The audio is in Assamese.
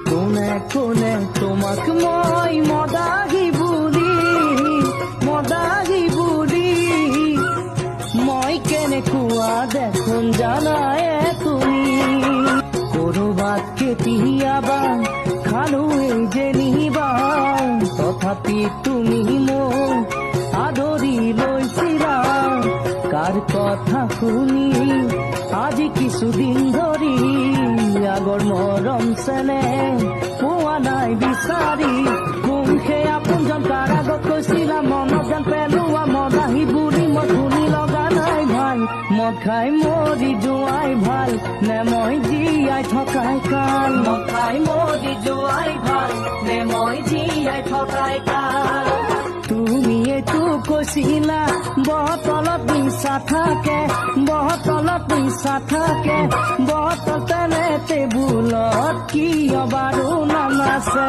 কোনে কোনে তোমাক মই মদাহী বুলি মই কেনেকুৱা দেখোন জানাই তুমি কৰবাত কেতিয়াবা খালো এই যেনিবা তথাপি তুমি মোক আদৰি লৈছিলা কাৰ কথা শুনি আজি কিছুদিন ধৰি আগৰ মৰম চেনে পোৱা নাই বিচাৰি কোনহে আপোনজন কাৰ আগত কৈছিলা মনত যেন পেলোৱা মদাহী বুলি মই শুনি লগা নাই ভাল মদ খাই মৰি যোৱাই ভাল নে মই জীয়াই থকাই কাল মদ খাই মৰি যোৱাই ভাল নে মই জীয়াই থকাই কাল তুমি এইটো কৈছিলা বটলত নিচা থাকে বটল তেনে টেবুলত কিয় বাৰু নানাচে